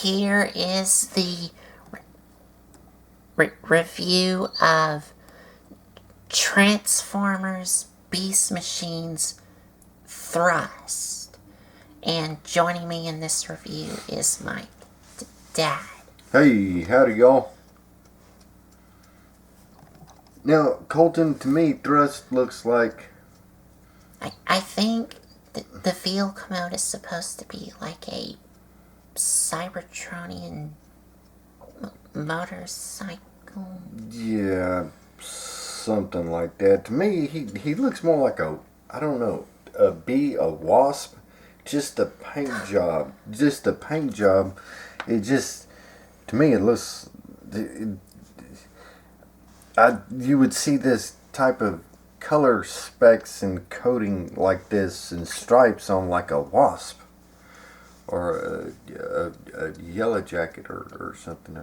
here is the review of Transformers Beast Machines Thrust. And joining me in this review is my dad. Hey, howdy y'all. Now, Colton, to me, Thrust looks like... I think the vehicle commode is supposed to be like a Cybertronian motorcycle. Yeah, something like that. To me, he looks more like a, I don't know, a bee, a wasp. Just a paint job. Just a paint job. It just, to me, it looks... you would see this type of color specs and coating like this and stripes on like a wasp or a yellow jacket or something.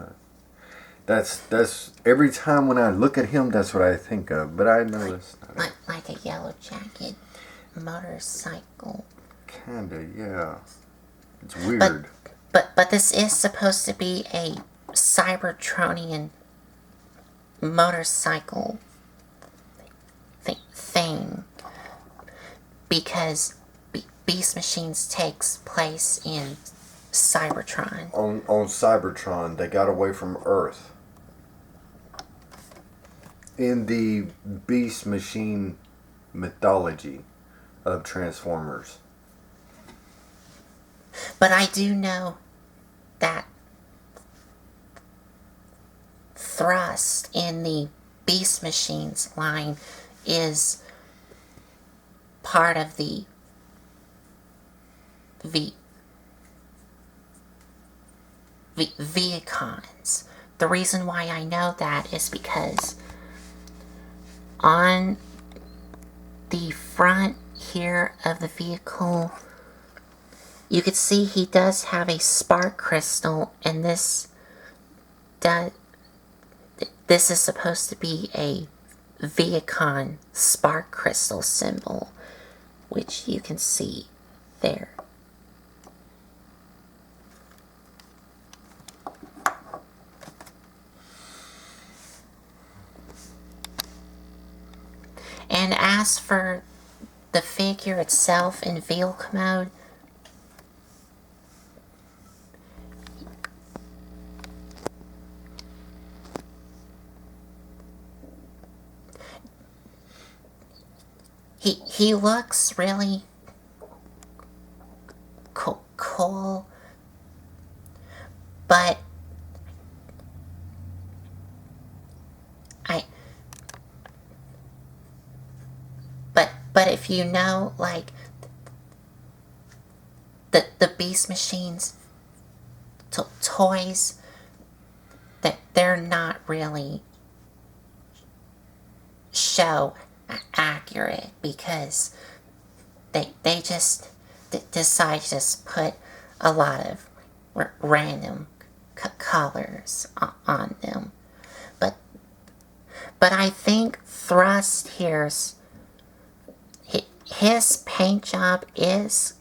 That's every time when I look at him, that's what I think of. But I know it's not like a yellow jacket motorcycle. Kinda, yeah. It's weird. But this is supposed to be a Cybertronian motorcycle thing because Beast Machines takes place in Cybertron. On Cybertron, they got away from Earth. In the Beast Machine mythology of Transformers. But I do know that Thrust in the Beast Machines line is part of the Vehicons. The reason why I know that is because on the front here of the vehicle, you can see he does have a spark crystal, and this is supposed to be a Vehicon spark crystal symbol, which you can see there. And as for the figure itself in vehicle mode, he looks really cool, but but if you know, like, the Beast Machines toys, that they're not really show accurate because they just decide to just put a lot of random colors on them. But I think Thrust here's his paint job is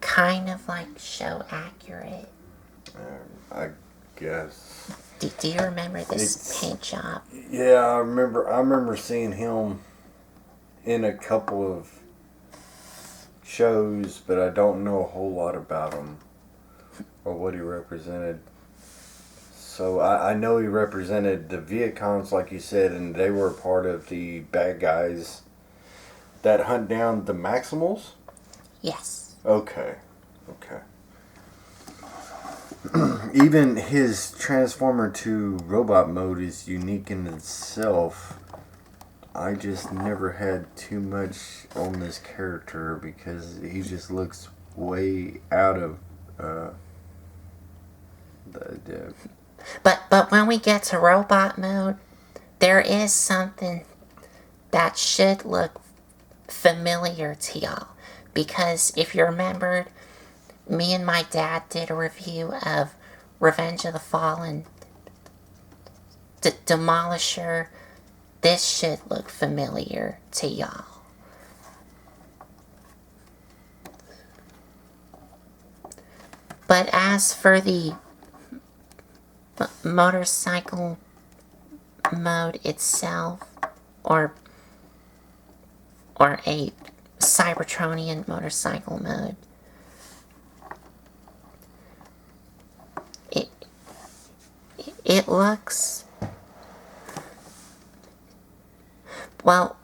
kind of like show accurate. I guess. Do you remember this paint job? Yeah, I remember seeing him in a couple of shows, but I don't know a whole lot about him or what he represented. So I know he represented the Vehicons, like you said, and they were part of the bad guys that hunt down the Maximals? Yes. Okay. Even his Transformer to robot mode is unique in itself. I just never had too much on this character because he just looks way out of the But when we get to robot mode, there is something that should look familiar to y'all. Because if you remembered, me and my dad did a review of Revenge of the Fallen, Demolisher. This should look familiar to y'all. But as for the motorcycle mode itself, or a Cybertronian motorcycle mode. It looks, well,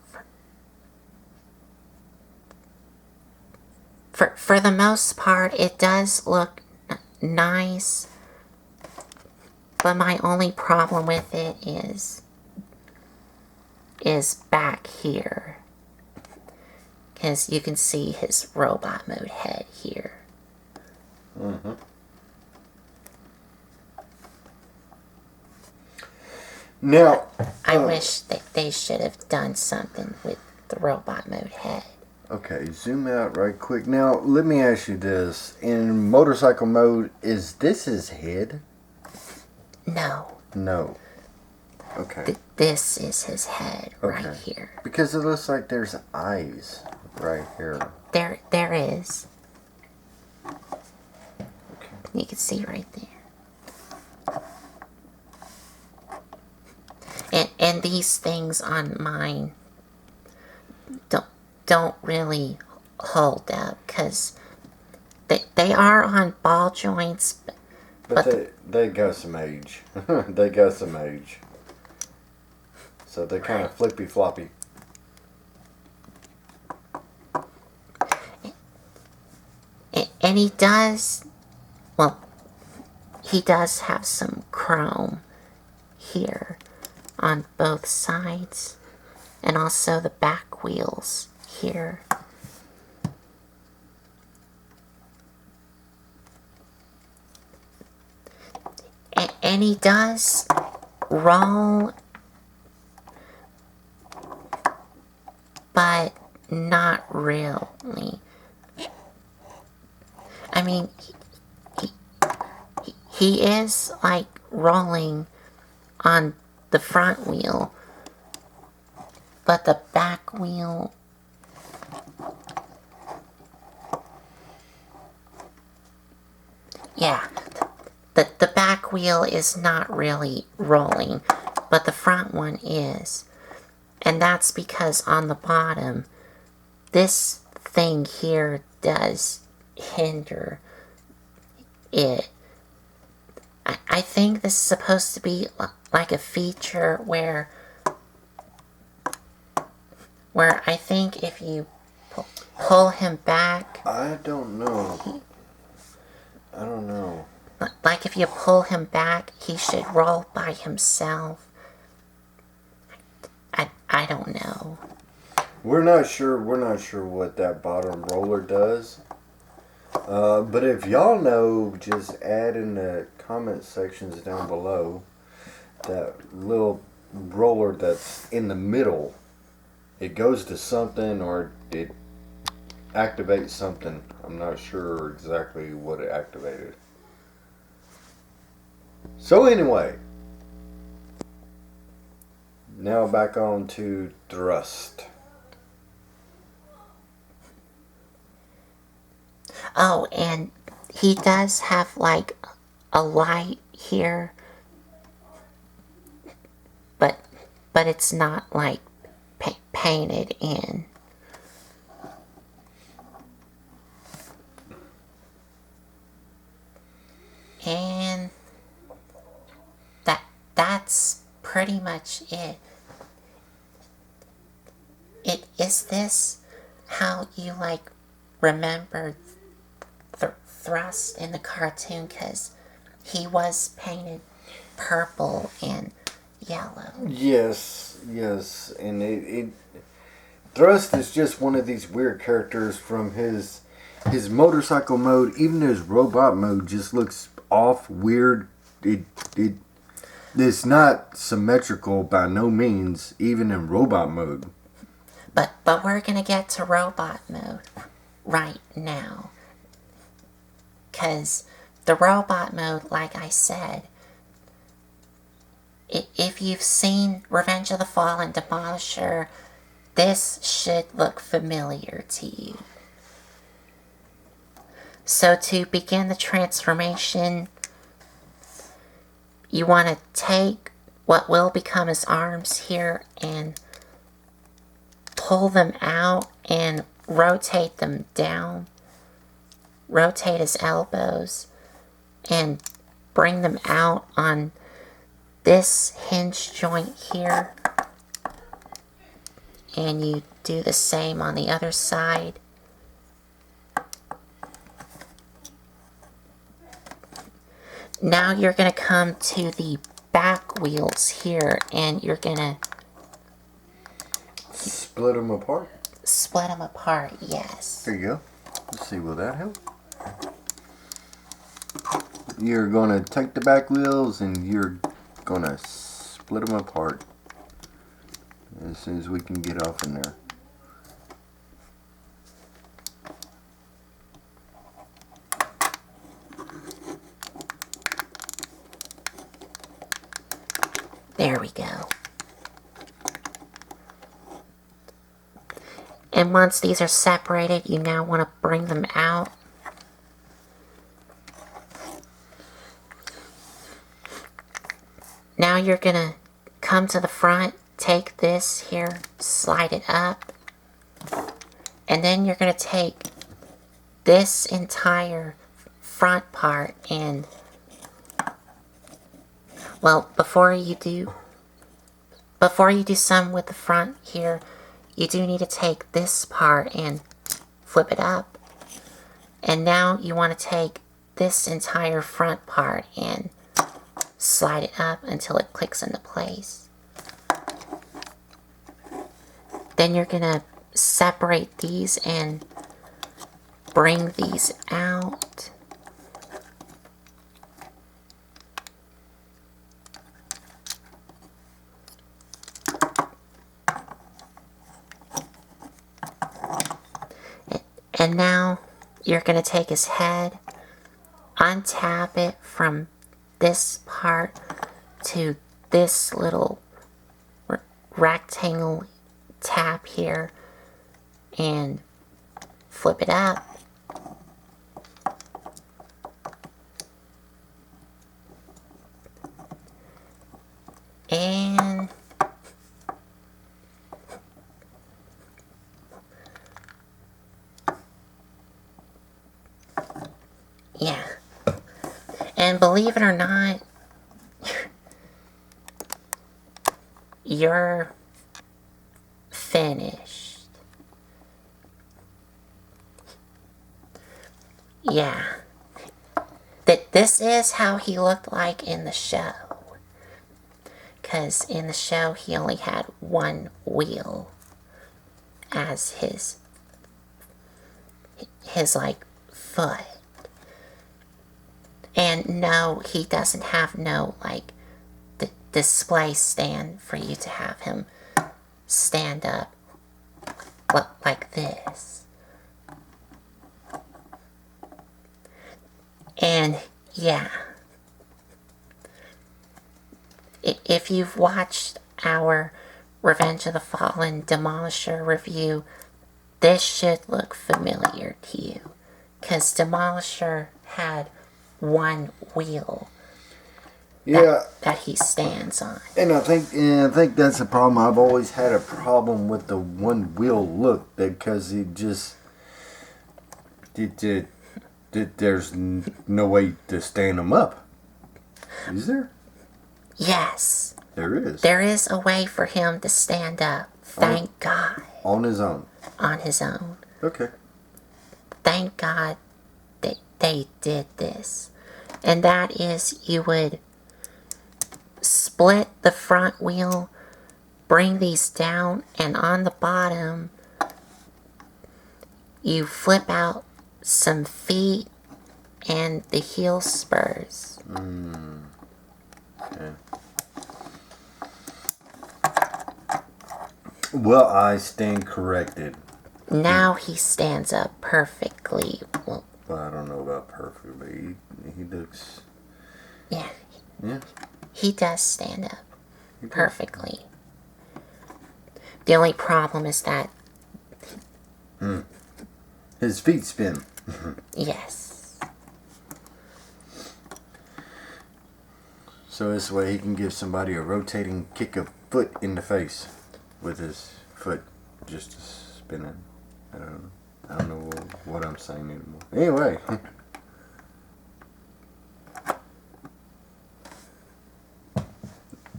for the most part, it does look nice, but my only problem with it is back here, because you can see his robot mode head here. Mm-hmm. Now, I wish that they should have done something with the robot mode head. Okay, zoom out right quick. Now, let me ask you this. In motorcycle mode, is this his head? No. No. Okay. This is his head right here. Because it looks like there's eyes right here. There is. Okay. You can see right there. And these things on mine don't really hold up, because they are on ball joints, but they got some age. They got some age. So they're kind of flippy floppy. And he does have some chrome here on both sides, and also the back wheels here. And he does roll, but not really. I mean, he is like rolling on the front wheel, but the back wheel, yeah, the back wheel is not really rolling, but the front one is. And that's because on the bottom, this thing here does hinder it. I think this is supposed to be like a feature where I think if you pull him back... I don't know. Like if you pull him back, he should roll by himself. I don't know. We're not sure what that bottom roller does. But if y'all know, just add in the comment sections down below that little roller that's in the middle. It goes to something, or it activates something. I'm not sure exactly what it activated. So anyway, now back on to thrust. Oh, and he does have like a light here, but it's not like painted in. And that's pretty much it. Is this how you like remember Thrust in the cartoon? Because he was painted purple and yellow. Yes, and Thrust is just one of these weird characters from his motorcycle mode. Even his robot mode just looks off, weird. It's not symmetrical by no means, even in robot mode. But we're gonna get to robot mode right now. 'Cause the robot mode, like I said, if you've seen Revenge of the Fallen Demolisher, this should look familiar to you. So to begin the transformation, you want to take what will become his arms here and pull them out and rotate them down. Rotate his elbows and bring them out on this hinge joint here. And you do the same on the other side. Now you're going to come to the back wheels here and you're going to split them apart. Split them apart, yes. There you go. Let's see, will that help? You're going to take the back wheels and you're going to split them apart as soon as we can get off in there. There we go. And once these are separated, you now want to bring them out. Now you're going to come to the front, take this here, slide it up, and then you're going to take this entire front part and, well, before you do some with the front here, you do need to take this part and flip it up. And now you want to take this entire front part and slide it up until it clicks into place. Then you're going to separate these and bring these out. And now you're going to take his head, untap it from this part to this little rectangle tap here and flip it up. And yeah. And believe it or not, you're finished. Yeah. This is how he looked like in the show. Because in the show, he only had one wheel as his like foot. And no, he doesn't have no like display stand for you to have him stand up like this. And yeah, if you've watched our Revenge of the Fallen Demolisher review, this should look familiar to you. Because Demolisher had one wheel that he stands on. And I think that's a problem. I've always had a problem with the one wheel look because there's no way to stand them up. Is there? Yes. There is. There is a way for him to stand up. Thank God. On his own. On his own. Okay. Thank God that they did this. And that is, you would split the front wheel, bring these down, and on the bottom, you flip out some feet and the heel spurs. Okay. Well, I stand corrected. Now he stands up perfectly. Well, I don't know about perfect, but he looks... Yeah. Yeah. He does stand up perfectly. The only problem is that... His feet spin. Yes. So this way he can give somebody a rotating kick of foot in the face with his foot just spinning. I don't know what I'm saying anymore. Anyway.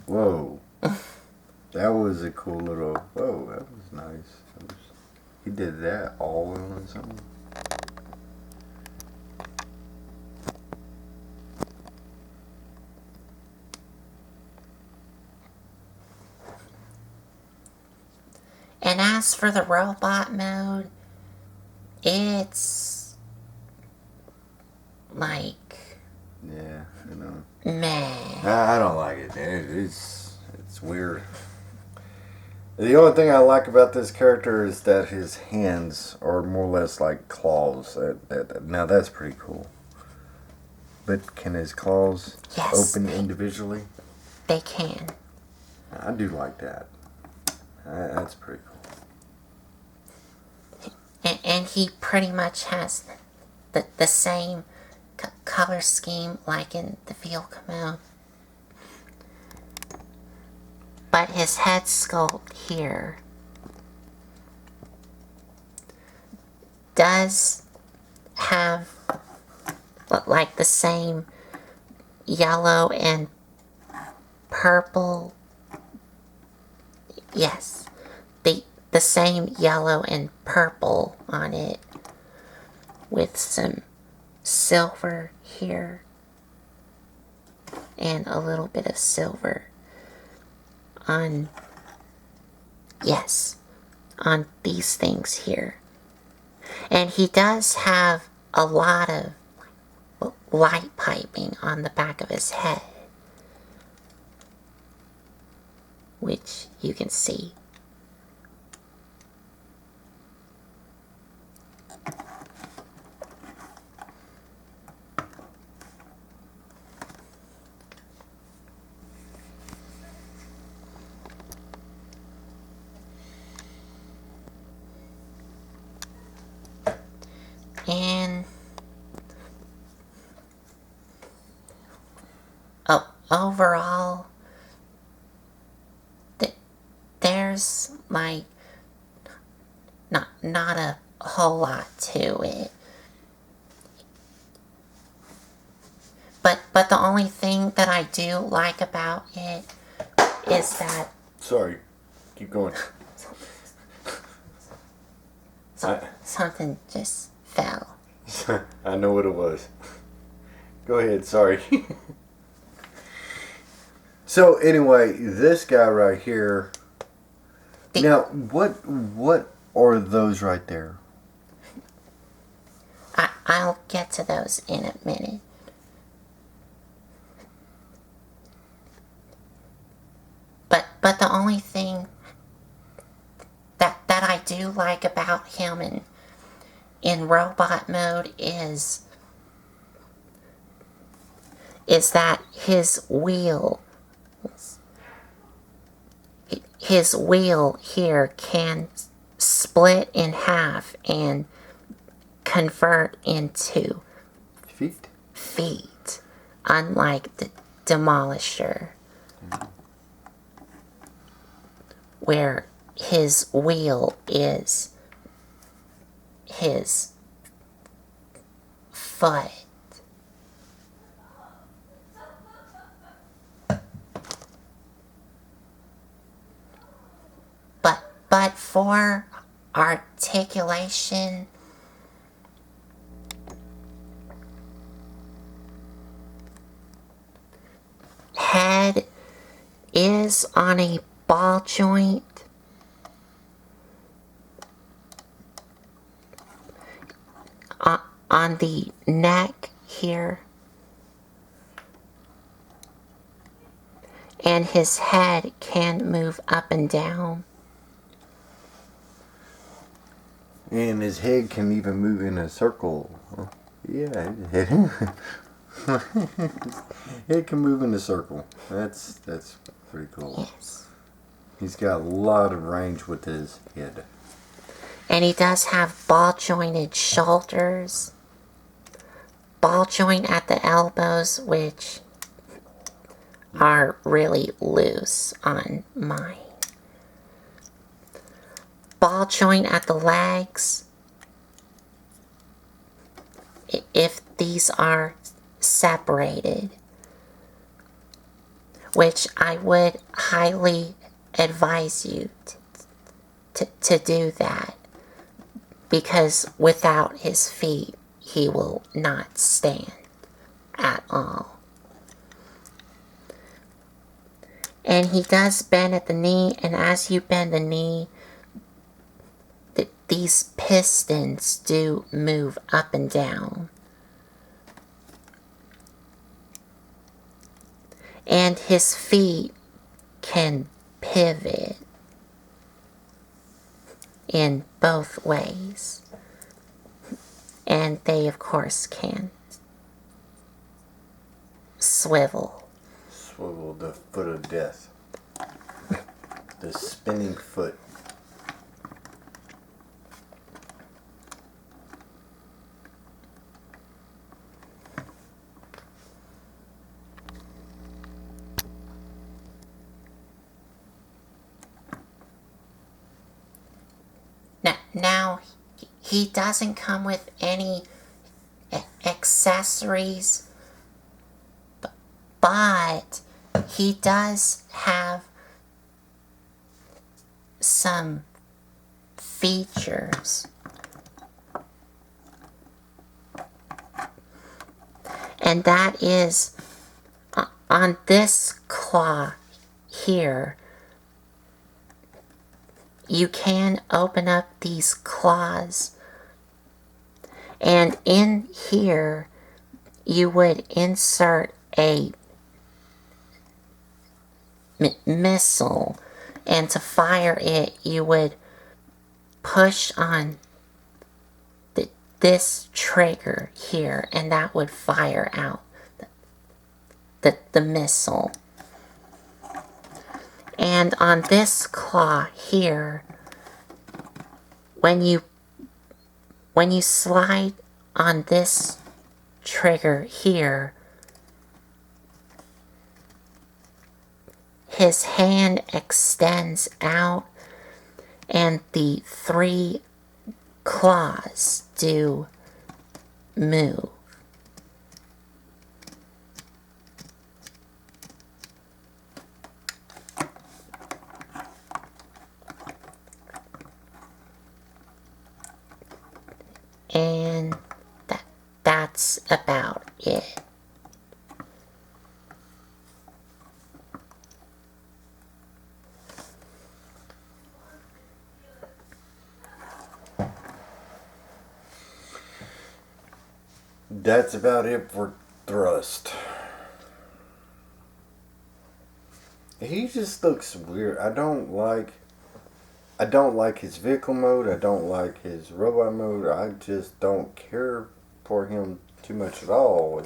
Whoa. That was a cool little... Whoa, that was nice. He did that all on his own. And as for the robot mode, it's like... Yeah, you know. meh. I don't like it. It's weird. The only thing I like about this character is that his hands are more or less like claws. Now that's pretty cool. But can his claws open individually? They can. I do like that. That's pretty cool. And he pretty much has the same color scheme like in the vehicle mode. But his head sculpt here does have like the same yellow and purple. Yes, the same yellow and purple on it with some silver here and a little bit of silver on, yes, on these things here. And he does have a lot of light piping on the back of his head, which you can see. And overall, there's like not a whole lot to it. But the only thing that I do like about it is that... Sorry, keep going. Something just fell. I know what it was. Go ahead, sorry. So anyway, this guy right here. Now, what are those right there? I'll get to those in a minute. But the only thing that I do like about him in robot mode is that his wheel here can split in half and convert into feet, unlike the Demolisher, where his wheel is his foot. But for articulation, head is on a ball joint. On the neck here. And his head can move up and down. And his head can even move in a circle. Yeah, it can move in a circle. That's pretty cool. Yes. He's got a lot of range with his head. And he does have ball jointed shoulders. Ball joint at the elbows, which are really loose on mine. Ball joint at the legs, if these are separated, which I would highly advise you to do that, because without his feet, he will not stand at all. And he does bend at the knee, and as you bend the knee, these pistons do move up and down. And his feet can pivot in both ways. And they, of course, can swivel. Swivel, the foot of death. The spinning foot. Now, he doesn't come with any accessories, but he does have some features. And that is on this claw here. You can open up these claws, and in here you would insert a missile, and to fire it you would push on this trigger here, and that would fire out the missile. And on this claw here, when you slide on this trigger here, his hand extends out and the 3 claws do move. And that's about it. That's about it for Thrust. He just looks weird. I don't like his vehicle mode. I don't like his robot mode. I just don't care for him too much at all.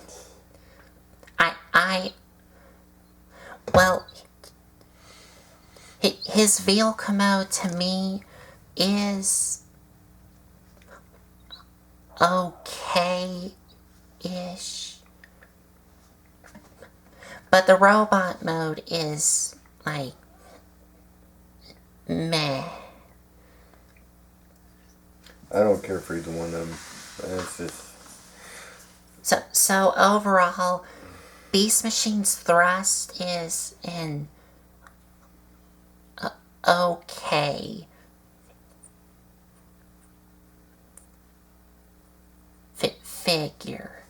Well, his vehicle mode to me is okay-ish. But the robot mode is like meh. I don't care for either one of them. It's just... So overall, Beast Machine's Thrust is an okay figure.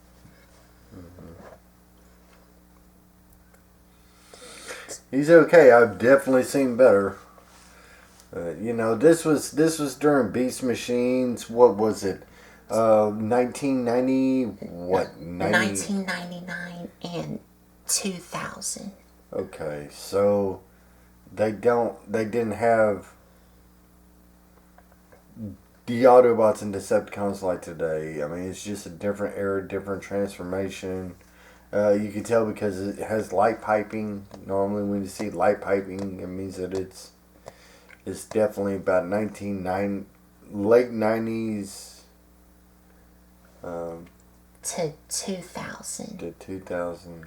He's okay. I've definitely seen better. This was during Beast Machines. What was it? 1990. What? 1999 and 2000. Okay, so they didn't have the Autobots and Decepticons like today. I mean, it's just a different era, different transformation. You can tell because it has light piping. Normally, when you see light piping, it means that it's definitely about late 90s to 2000. to 2000.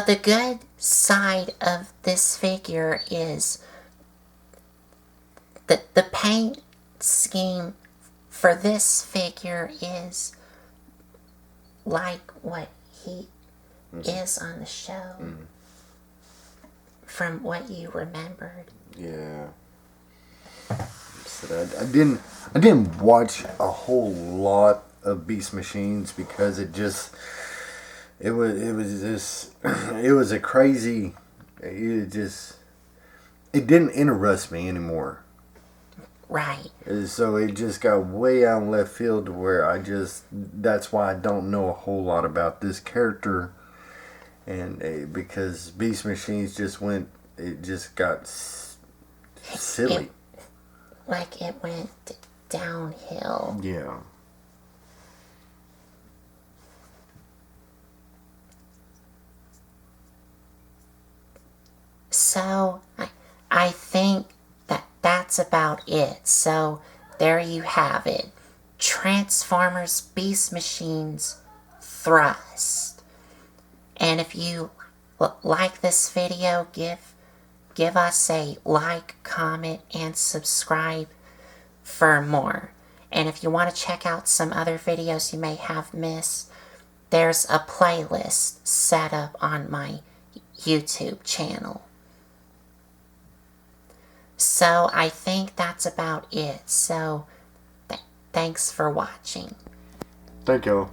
But the good side of this figure is that the paint scheme for this figure is like what he is on the show. From what you remembered. Yeah. So I didn't watch a whole lot of Beast Machines because it was a crazy, it didn't interest me anymore. Right. So it just got way out in left field to where that's why I don't know a whole lot about this character. And because Beast Machines it just got silly. It went downhill. Yeah. So, I think that's about it. So, there you have it. Transformers Beast Machines Thrust. And if you like this video, give us a like, comment, and subscribe for more. And if you want to check out some other videos you may have missed, there's a playlist set up on my YouTube channel. So I think that's about it. So thanks for watching. Thank you.